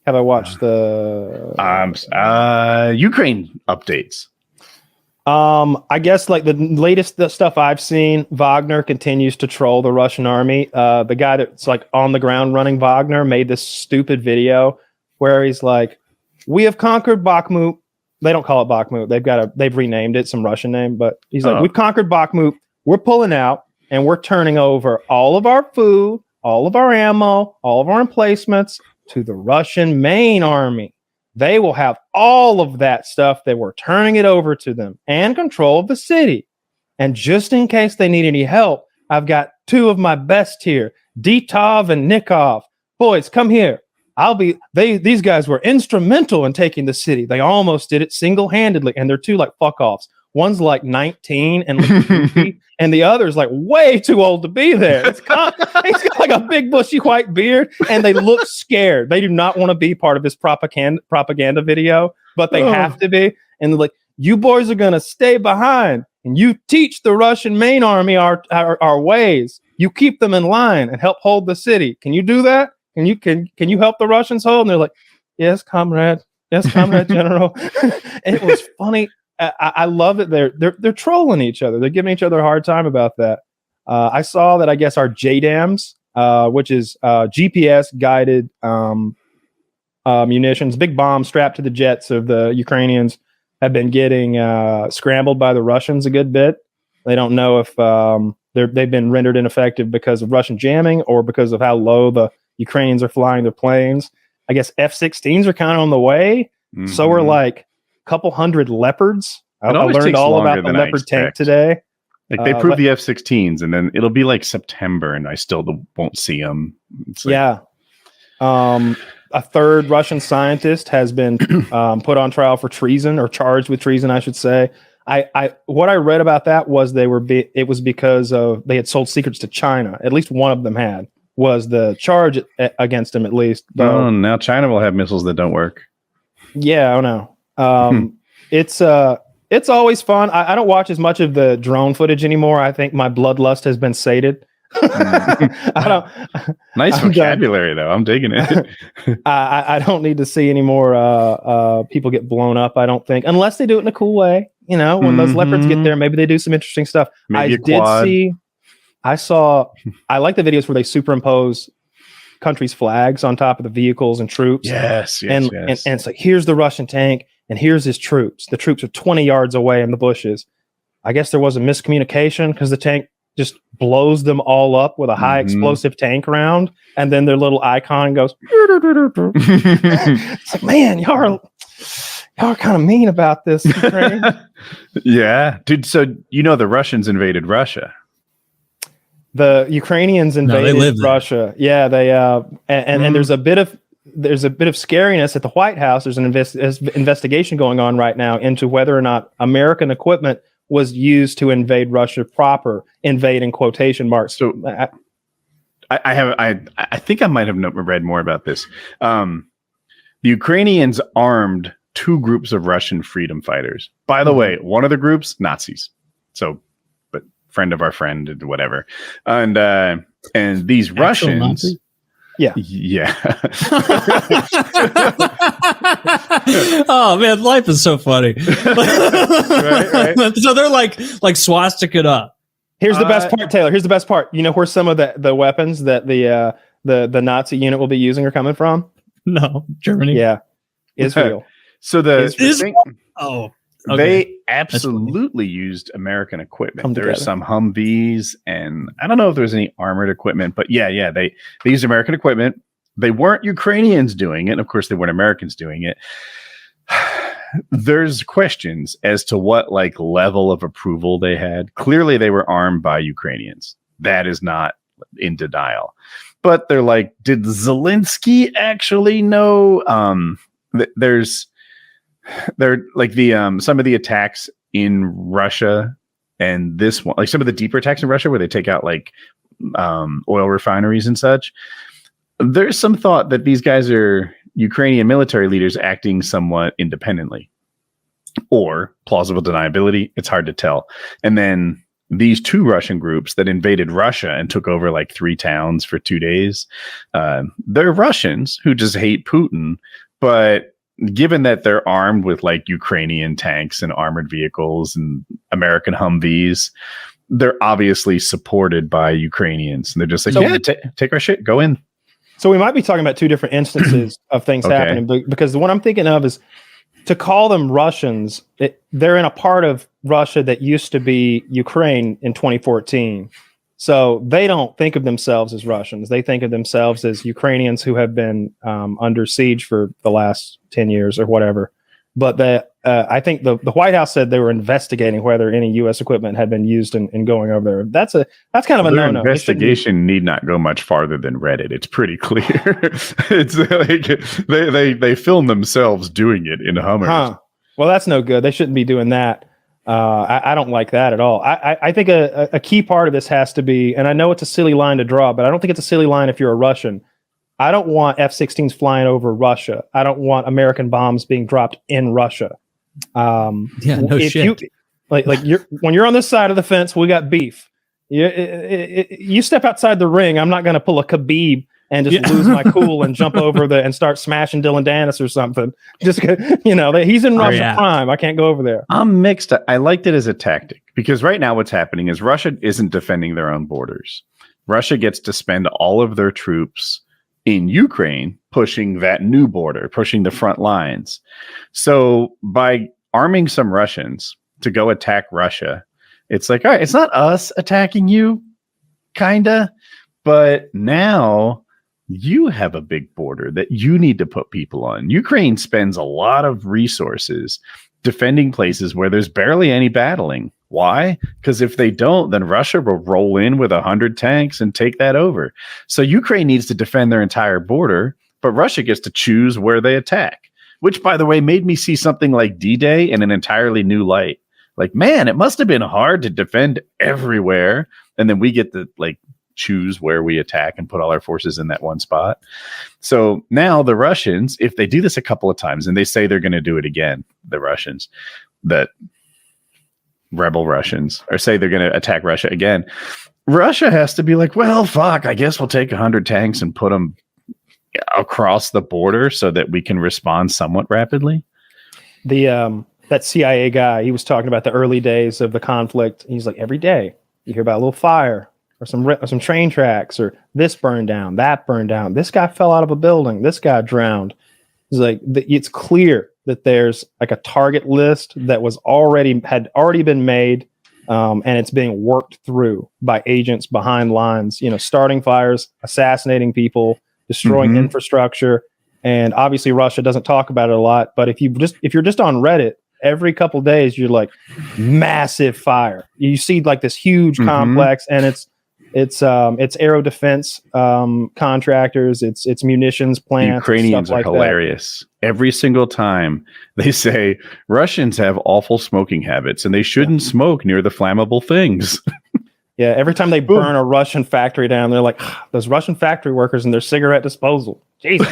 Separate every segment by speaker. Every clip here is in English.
Speaker 1: Have I watched the
Speaker 2: Ukraine updates?
Speaker 1: I guess like the latest stuff I've seen, Wagner continues to troll the Russian army. The guy that's like on the ground running Wagner made this stupid video where he's like, "We have conquered Bakhmut." They don't call it Bakhmut. They've renamed it some Russian name, but he's like, "We've conquered Bakhmut. We're pulling out and we're turning over all of our food, all of our ammo, all of our emplacements to the Russian main army. They will have all of that stuff. That we're turning it over to them and control of the city. And just in case they need any help, I've got two of my best here, Ditov and Nikov. Boys, come here. These guys were instrumental in taking the city. They almost did it single-handedly, and they're two like fuck-offs. One's like 19 and like 50, and the other's like way too old to be there. He's got like a big bushy white beard, and they look scared. They do not want to be part of this propaganda video, but they have to be. And they're like, "You boys are gonna stay behind, and you teach the Russian main army our ways. You keep them in line and help hold the city. Can you do that? Can you help the Russians hold?" And they're like, "Yes, comrade. Yes, comrade general." And it was funny. I love it. They're trolling each other. They're giving each other a hard time about that. I saw that I guess our JDAMs, which is GPS guided munitions, big bombs strapped to the jets of the Ukrainians, have been getting scrambled by the Russians a good bit. They don't know if they've been rendered ineffective because of Russian jamming or because of how low the Ukrainians are flying their planes. I guess F-16s are kind of on the way. Mm-hmm. So we're like couple hundred Leopards. I learned all about the Leopard tank today.
Speaker 2: Like they proved the F-16s, and then it'll be like September, and I still won't see them.
Speaker 1: Yeah. A third Russian scientist has been put on trial for treason, or charged with treason, I should say. What I read about that was it was because of they had sold secrets to China. At least one of them was the charge against him, at least.
Speaker 2: Oh, now China will have missiles that don't work.
Speaker 1: Yeah, I don't know. It's always fun. I don't watch as much of the drone footage anymore. I think my bloodlust has been sated.
Speaker 2: Nice vocabulary, though. I'm digging it.
Speaker 1: I don't need to see any more people get blown up. I don't think, unless they do it in a cool way. You know, when those Leopards get there, maybe they do some interesting stuff. I like the videos where they superimpose countries' flags on top of the vehicles and troops.
Speaker 2: Yes.
Speaker 1: And it's like, here's the Russian tank and here's his troops. The troops are 20 yards away in the bushes. I guess there was a miscommunication because the tank just blows them all up with a high explosive tank round, and then their little icon goes. It's like, man, y'all are kind of mean about this.
Speaker 2: Yeah, dude. So the Russians invaded Russia.
Speaker 1: The Ukrainians invaded Russia. Yeah, they and there's a bit of scariness at the White House. There's an investigation going on right now into whether or not American equipment was used to invade Russia proper. Invade in quotation marks.
Speaker 2: So I think I might have read more about this. The Ukrainians armed two groups of Russian freedom fighters. By the way, one of the groups, Nazis. So, but friend of our friend and whatever. And these Russians.
Speaker 1: Yeah.
Speaker 3: Oh man, life is so funny. right. So they're like swastika up.
Speaker 1: Here's the best part, Taylor. Here's the best part. You know where some of the weapons that the Nazi unit will be using are coming from?
Speaker 3: No, Germany.
Speaker 1: Yeah, Israel.
Speaker 2: So
Speaker 3: okay.
Speaker 2: They absolutely used American equipment. There were some Humvees, and I don't know if there was any armored equipment, but yeah, they used American equipment. They weren't Ukrainians doing it. Of course, they weren't Americans doing it. There's questions as to what level of approval they had. Clearly, they were armed by Ukrainians. That is not in denial. But they're like, did Zelensky actually know? They're like some of the attacks in Russia, and this one, like some of the deeper attacks in Russia where they take out oil refineries and such. There's some thought that these guys are Ukrainian military leaders acting somewhat independently, or plausible deniability. It's hard to tell. And then these two Russian groups that invaded Russia and took over like 3 towns for 2 days. They're Russians who just hate Putin, but given that they're armed with like Ukrainian tanks and armored vehicles and American Humvees, they're obviously supported by Ukrainians. And they're just like, take our shit, go in.
Speaker 1: So we might be talking about 2 different instances of things happening, because the one I'm thinking of is to call them Russians. They're in a part of Russia that used to be Ukraine in 2014. So they don't think of themselves as Russians. They think of themselves as Ukrainians who have been under siege for the last 10 years or whatever. But I think the White House said they were investigating whether any U.S. equipment had been used in going over there. That's kind of a no-no.
Speaker 2: Investigation need not go much farther than Reddit. It's pretty clear. It's like they film themselves doing it in Hummers.
Speaker 1: Well, that's no good. They shouldn't be doing that. I don't like that at all. I think a key part of this has to be, and I know it's a silly line to draw, but I don't think it's a silly line if you're a Russian. I don't want F-16s flying over Russia. I don't want American bombs being dropped in Russia.
Speaker 3: No shit.
Speaker 1: When you're on this side of the fence, we got beef. You step outside the ring, I'm not going to pull a Khabib and just lose my cool and jump over and start smashing Dylan Dennis or something. Just he's in Russia prime. I can't go over there.
Speaker 2: I'm mixed. I liked it as a tactic because right now what's happening is Russia isn't defending their own borders. Russia gets to spend all of their troops in Ukraine pushing that new border, pushing the front lines. So by arming some Russians to go attack Russia, it's like, all right, it's not us attacking you, kinda, but now you have a big border that you need to put people on. Ukraine spends a lot of resources defending places where there's barely any battling. Why? Because if they don't, then Russia will roll in with 100 tanks and take that over. So Ukraine needs to defend their entire border, but Russia gets to choose where they attack, which, by the way, made me see something like D-Day in an entirely new light. Like, man, it must have been hard to defend everywhere. And then we get to choose where we attack and put all our forces in that one spot. So now the Russians, if they do this a couple of times and they say they're going to do it again, the Russians, that rebel Russians, or say they're going to attack Russia again, Russia has to be like, well, fuck, I guess we'll take 100 tanks and put them across the border so that we can respond somewhat rapidly.
Speaker 1: That CIA guy, he was talking about the early days of the conflict. He's like, every day you hear about a little fire or some train tracks, or this burned down, that burned down, this guy fell out of a building, this guy drowned. He's like, it's clear that there's like a target list that had already been made, and it's being worked through by agents behind lines, starting fires, assassinating people, destroying infrastructure. And obviously Russia doesn't talk about it a lot, but if you're just on Reddit, every couple of days you're like, massive fire. You see like this huge complex, and it's aero defense contractors, it's munitions plants.
Speaker 2: Ukrainians
Speaker 1: are
Speaker 2: hilarious. Every single time they say Russians have awful smoking habits and they shouldn't smoke near the flammable things.
Speaker 1: Yeah, every time they burn a Russian factory down, they're like, those Russian factory workers and their cigarette disposal. Jesus.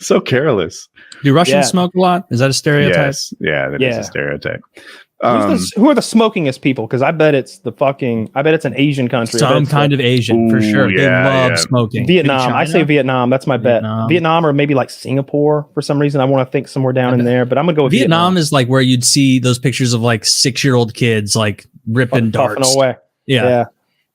Speaker 2: So careless.
Speaker 3: Do Russians smoke a lot? Is that a stereotype?
Speaker 2: Yes. Yeah, that is a stereotype.
Speaker 1: Who are the smokingest people? Because I bet it's an Asian country.
Speaker 3: Some kind of Asian, for sure. They love smoking.
Speaker 1: Vietnam. I say Vietnam. That's my bet. Vietnam or maybe like Singapore for some reason. I want to think somewhere down in there, but I'm going to go with Vietnam.
Speaker 3: Is like where you'd see those pictures of like 6-year-old kids like ripping darts.
Speaker 1: Away. Yeah.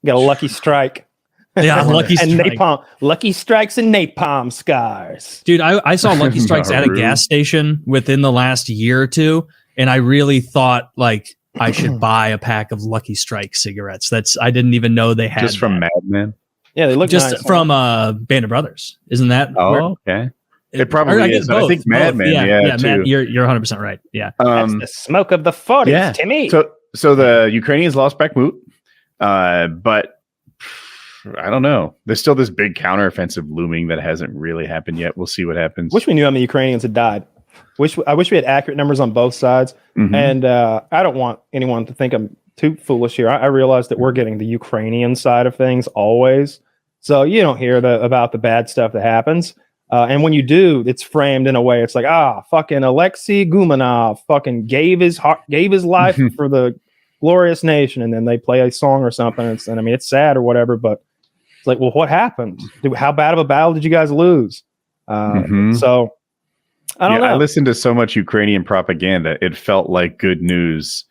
Speaker 1: Got a lucky strike.
Speaker 3: Yeah, Lucky Strike.
Speaker 1: And napalm. Lucky Strikes and napalm scars.
Speaker 3: Dude, I saw Lucky Strikes at a gas station within the last year or two, and I really thought like I should buy a pack of Lucky Strike cigarettes. I didn't even know they had.
Speaker 2: Just from Mad Men?
Speaker 1: Yeah, they look
Speaker 3: just
Speaker 1: nice,
Speaker 3: from Band of Brothers. Isn't that?
Speaker 2: Okay. It probably is. I think Mad Men. Yeah,
Speaker 3: Matt, you're 100% right. Yeah.
Speaker 1: That's the smoke of the 40s, Timmy.
Speaker 2: So the Ukrainians lost Bakhmut, but I don't know. There's still this big counteroffensive looming that hasn't really happened yet. We'll see what happens.
Speaker 1: Wish we knew how many Ukrainians had died. I wish we had accurate numbers on both sides. And I don't want anyone to think I'm too foolish here. I realize that we're getting the Ukrainian side of things always. So you don't hear about the bad stuff that happens. And when you do, it's framed in a way. It's like, fucking Alexei Gumanov fucking gave his life for the glorious nation, and then they play a song or something. And I mean, it's sad or whatever, but it's like, well, what happened? How bad of a battle did you guys lose? So I don't know.
Speaker 2: I listened to so much Ukrainian propaganda; it felt like good news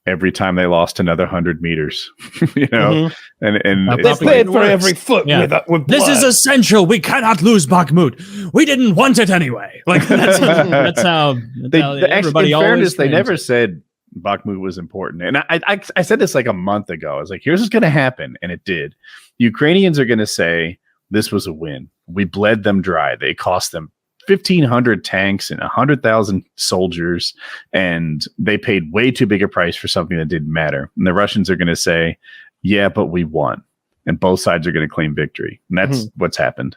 Speaker 2: every time they lost another 100 meters. You know, and
Speaker 1: they paid for every foot with blood.
Speaker 3: This is essential. We cannot lose Bakhmut. We didn't want it anyway. Like that's how everybody
Speaker 2: in
Speaker 3: always
Speaker 2: fairness, they
Speaker 3: frames
Speaker 2: never
Speaker 3: it.
Speaker 2: said Bakhmut was important. And I said this like a month ago. I was like, here's what's going to happen. And it did. Ukrainians are going to say this was a win. We bled them dry. They cost them 1,500 tanks and 100,000 soldiers, and they paid way too big a price for something that didn't matter. And the Russians are going to say, yeah, but we won. And both sides are going to claim victory. And that's what's happened.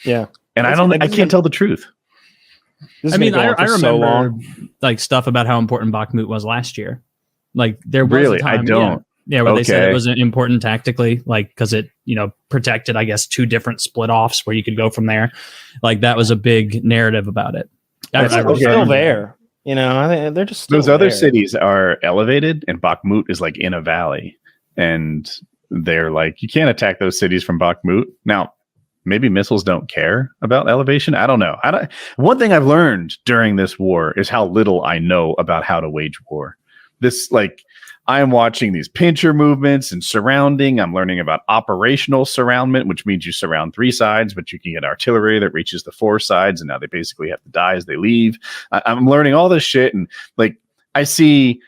Speaker 1: Yeah.
Speaker 2: And I can't tell the truth.
Speaker 3: I mean, I remember like stuff about how important Bakhmut was last year. Like there was a time,
Speaker 2: I don't.
Speaker 3: Yeah, where they said it was important tactically, like because it, protected, I guess, two different split offs where you could go from there. Like that was a big narrative about it.
Speaker 1: They're still there. They're just still
Speaker 2: those other
Speaker 1: there.
Speaker 2: cities are elevated, and Bakhmut is like in a valley, and they're like, you can't attack those cities from Bakhmut. Now, maybe missiles don't care about elevation. I don't know. One thing I've learned during this war is how little I know about how to wage war. I am watching these pincher movements and surrounding. I'm learning about operational surroundment, which means you surround 3 sides, but you can get artillery that reaches the 4 sides, and now they basically have to die as they leave. I'm learning all this shit, and I see,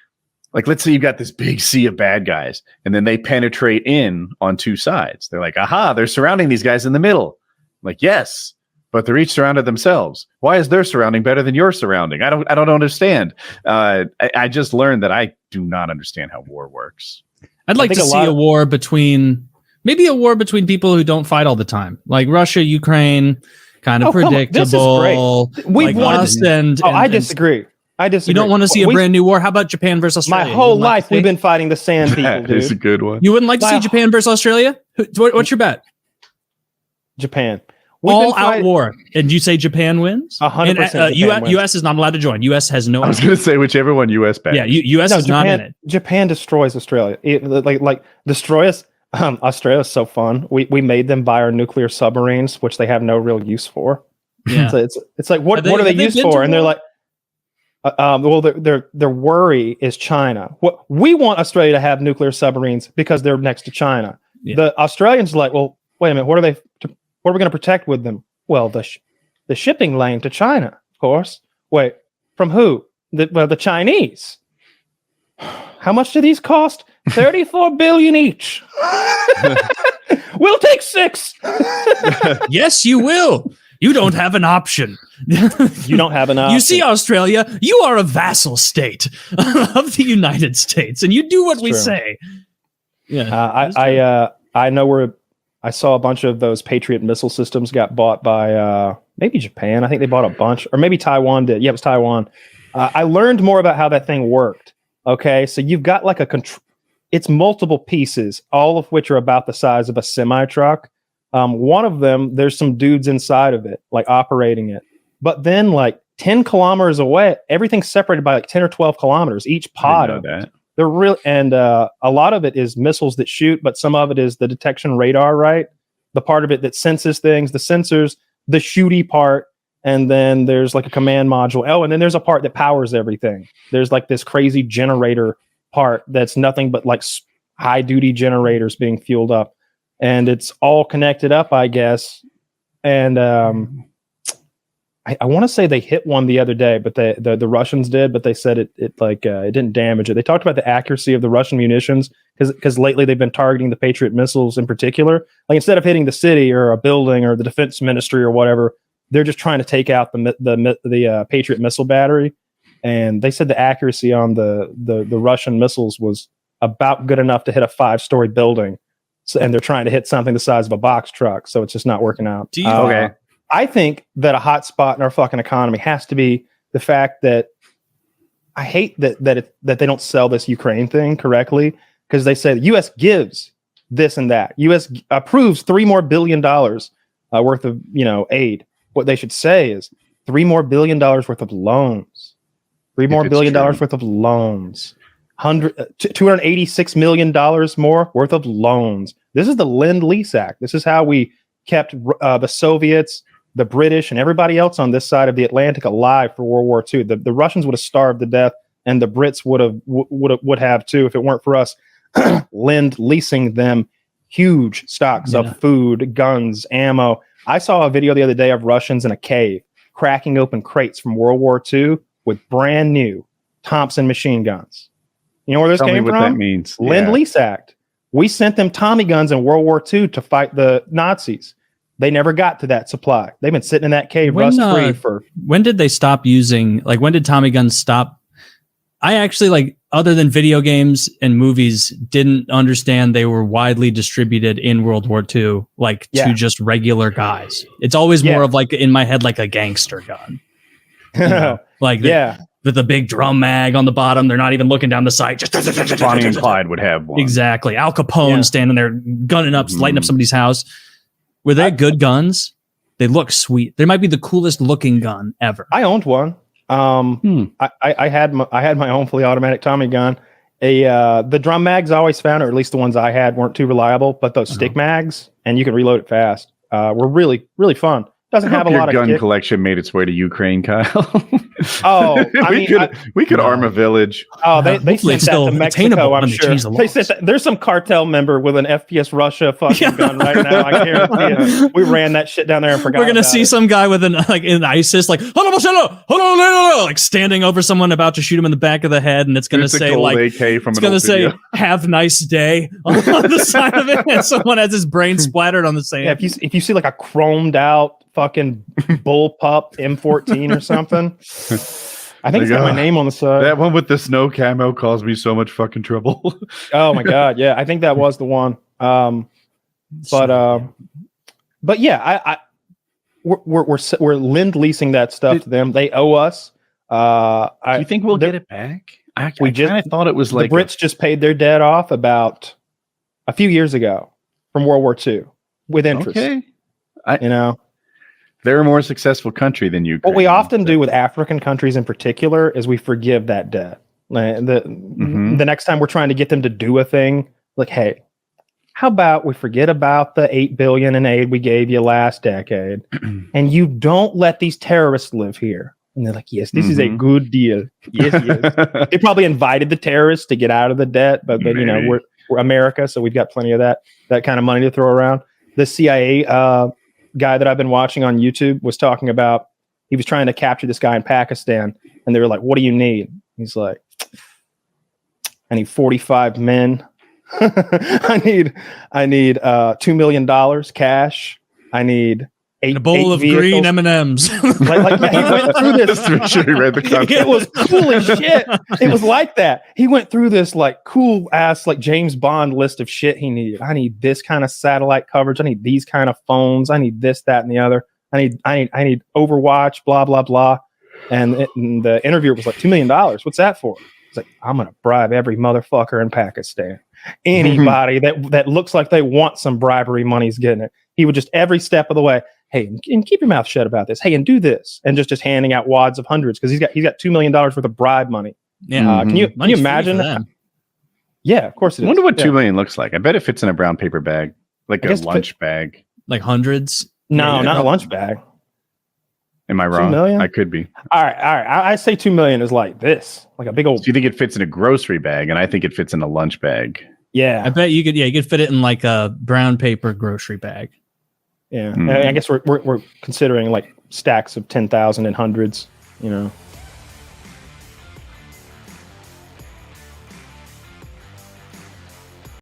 Speaker 2: let's say you've got this big sea of bad guys, and then they penetrate in on 2 sides. They're like, aha, they're surrounding these guys in the middle. I'm like, yes, but they're each surrounded themselves. Why is their surrounding better than your surrounding? I don't understand. I just learned that I do not understand how war works.
Speaker 3: I'd like to see a war between people who don't fight all the time, like Russia, Ukraine, kind of predictable.
Speaker 1: This is great. I disagree. You
Speaker 3: don't want to see a brand new war. How about Japan versus Australia?
Speaker 1: My whole life we've been fighting the sand people.
Speaker 2: That is a good one.
Speaker 3: You wouldn't like to see Japan versus Australia? What's your bet?
Speaker 1: Japan.
Speaker 3: All-out war. And you say Japan wins?
Speaker 1: 100%.
Speaker 3: U.S. is not allowed to join. U.S. has no...
Speaker 2: I was going to say whichever one U.S. bets.
Speaker 3: Yeah, U.S. is not in it.
Speaker 1: Japan destroys Australia. Destroy us. Australia's so fun. We made them buy our nuclear submarines, which they have no real use for.
Speaker 3: Yeah.
Speaker 1: So it's like, what are they used for? And they're like, their worry is China. What we want Australia to have nuclear submarines because they're next to China. Yeah. The Australians are like, well, wait a minute, what are we going to protect with them? Well, the shipping lane to China, of course. Wait, from who? The Chinese. How much do these cost? 34 billion each. We'll take 6.
Speaker 3: Yes, you will. You don't have an option.
Speaker 1: You don't have an option.
Speaker 3: You see, Australia, you are a vassal state of the United States, and you do what we say.
Speaker 1: Yeah, I know I saw a bunch of those Patriot missile systems got bought by maybe Japan. I think they bought a bunch, or maybe Taiwan did. Yeah, it was Taiwan. I learned more about how that thing worked. Okay, so you've got like it's multiple pieces, all of which are about the size of a semi-truck. One of them, there's some dudes inside of it, like operating it. But then like 10 kilometers away, everything's separated by like 10 or 12 kilometers, each pod of it. They're real, and a lot of it is missiles that shoot, but some of it is the detection radar, right? The part of it that senses things, the sensors, the shooty part, and then there's like a command module. Oh, and then there's a part that powers everything. There's like this crazy generator part that's nothing but like high duty generators being fueled up, and it's all connected up, I guess. And I want to say they hit one the other day, but the Russians did, but they said it didn't damage it. They talked about the accuracy of the Russian munitions because lately they've been targeting the Patriot missiles in particular. Like instead of hitting the city or a building or the defense ministry or whatever, they're just trying to take out the Patriot missile battery. And they said the accuracy on the Russian missiles was about good enough to hit a 5-story building. So, and they're trying to hit something the size of a box truck, so it's just not working out.
Speaker 2: Okay.
Speaker 1: I think that a hot spot in our fucking economy has to be the fact that I hate that they don't sell this Ukraine thing correctly, because they say the U.S. gives this and that. U.S. approves $3 more billion worth of aid, what they should say is $3 billion more worth of loans. $3 billion more worth of loans. $286 million more worth of loans. This is the Lend-Lease Act. This is how we kept the Soviets, the British, and everybody else on this side of the Atlantic alive for World War II. The Russians would have starved to death, and the Brits would have too if it weren't for us leasing them huge stocks of food, guns, ammo. I saw a video the other day of Russians in a cave cracking open crates from World War II with brand new Thompson machine guns. You know where this came from?
Speaker 2: Tell me what that means.
Speaker 1: Lend-Lease Act. We sent them Tommy guns in World War II to fight the Nazis. They never got to that supply. They've been sitting in that cave rust-free for...
Speaker 3: When did they stop using... Like, when did Tommy guns stop? I actually, like, other than video games and movies, didn't understand they were widely distributed in World War II, like, to just regular guys. It's always more of, like, in my head, like a gangster gun. You know? Like, with the big drum mag on the bottom. They're not even looking down the sight. Just
Speaker 2: Bonnie and Clyde would have one.
Speaker 3: Exactly. Al Capone standing there, gunning up, lighting up somebody's house. Were they good guns? They look sweet. They might be the coolest looking gun ever.
Speaker 1: I owned one. I had my own fully automatic Tommy gun. The drum mags I always found, or at least the ones I had, weren't too reliable. But those stick mags, and you can reload it fast, were really, really fun. Doesn't have a lot of
Speaker 2: gun collection made its way to Ukraine, Kyle.
Speaker 1: We
Speaker 2: could arm a village.
Speaker 1: Oh, they sent that to Mexico, I'm sure. They said that there's some cartel member with an FPSRussia fucking gun right now. I guarantee it. We ran that shit down there and forgot.
Speaker 3: We're gonna see some guy with an ISIS like standing over someone about to shoot him in the back of the head, and it's gonna say like
Speaker 2: AK from
Speaker 3: it's gonna say "Have nice day" on the side of it, and someone has his brain splattered on the sand.
Speaker 1: Yeah, if you see like a chromed out fucking bullpup M14 or something. I think it's got my name on the side.
Speaker 2: That one with the snow camo caused me so much fucking trouble.
Speaker 1: Oh my god, yeah, I think that was the one. But yeah, we're lend-leasing that stuff to them. They owe us.
Speaker 2: Do you think we'll get it back? I just thought it was like
Speaker 1: the Brits just paid their debt off about a few years ago from World War II with interest. Okay,
Speaker 2: they're a more successful country than Ukraine.
Speaker 1: What we often do with African countries in particular is we forgive that debt. The next time we're trying to get them to do a thing, like, hey, how about we forget about the $8 billion in aid we gave you last decade, and you don't let these terrorists live here? And they're like, yes, this is a good deal. Yes. They probably invited the terrorists to get out of the debt, but we're America, so we've got plenty of that kind of money to throw around. The CIA guy that I've been watching on YouTube was talking about, he was trying to capture this guy in Pakistan, and they were like, what do you need? He's like, I need 45 men. I need $2 million cash. I need a bowl of vehicles.
Speaker 3: Green M&Ms.
Speaker 1: He went through this. It was cool as shit. It was like that. He went through this like cool ass like James Bond list of shit he needed. I need this kind of satellite coverage. I need these kind of phones. I need this, that, and the other. I need Overwatch. Blah blah blah. And the interviewer was like, $2 million. What's that for? It's like, I'm gonna bribe every motherfucker in Pakistan. Anybody that looks like they want some bribery money's getting it. He would just every step of the way. Hey, and keep your mouth shut about this. Hey, and do this, and just handing out wads of hundreds because he's got $2 million worth of bribe money.
Speaker 3: Yeah,
Speaker 1: can you imagine? Yeah, of course it is.
Speaker 2: I wonder what $2 million looks like. I bet it fits in a brown paper bag, like a lunch bag,
Speaker 3: like hundreds.
Speaker 1: No, not a lunch bag.
Speaker 2: Am I wrong?
Speaker 1: 2 million?
Speaker 2: I could be.
Speaker 1: All right. I say 2 million is like this, like a big old.
Speaker 2: So you think it fits in a grocery bag, and I think it fits in a lunch bag.
Speaker 1: Yeah,
Speaker 3: I bet you could. Yeah, you could fit it in like a brown paper grocery bag.
Speaker 1: Yeah, I guess we're considering like stacks of 10,000 and hundreds.